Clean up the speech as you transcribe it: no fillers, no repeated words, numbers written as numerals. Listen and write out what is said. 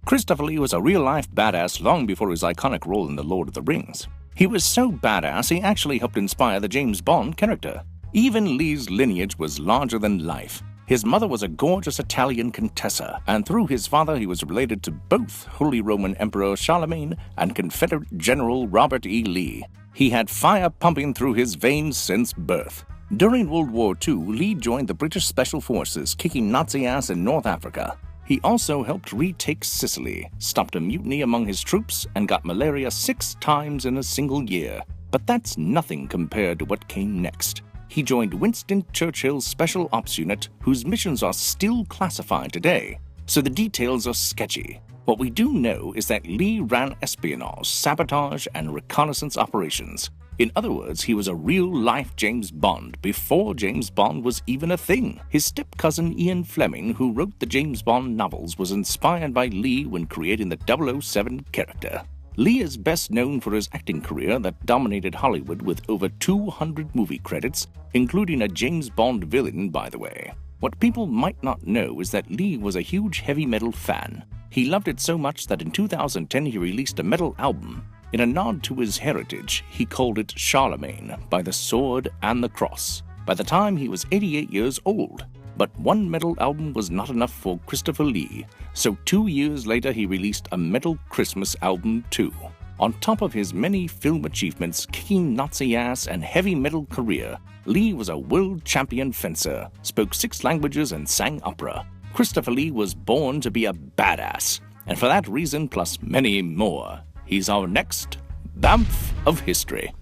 Christopher Lee was a real-life badass long before his iconic role in The Lord of the Rings. He was so badass he actually helped inspire the James Bond character. Even Lee's lineage was larger than life. His mother was a gorgeous Italian contessa, and through his father he was related to both Holy Roman Emperor Charlemagne and Confederate General Robert E. Lee. He had fire pumping through his veins since birth. During World War II, Lee joined the British Special Forces, kicking Nazi ass in North Africa. He also helped retake Sicily, stopped a mutiny among his troops, and got malaria 6 times in a single year. But that's nothing compared to what came next. He joined Winston Churchill's Special Ops Unit, whose missions are still classified today, so the details are sketchy. What we do know is that Lee ran espionage, sabotage, and reconnaissance operations. In other words, he was a real-life James Bond before James Bond was even a thing. His step-cousin Ian Fleming, who wrote the James Bond novels, was inspired by Lee when creating the 007 character. Lee is best known for his acting career that dominated Hollywood with over 200 movie credits, including a James Bond villain, by the way. What people might not know is that Lee was a huge heavy metal fan. He loved it so much that in 2010 he released a metal album. In a nod to his heritage, he called it Charlemagne, by the sword and the cross. By the time he was 88 years old. But one metal album was not enough for Christopher Lee, so 2 years later he released a metal Christmas album too. On top of his many film achievements, kicking Nazi ass, and heavy metal career, Lee was a world champion fencer, spoke 6 languages, and sang opera. Christopher Lee was born to be a badass, and for that reason plus many more, he's our next BAMF of History.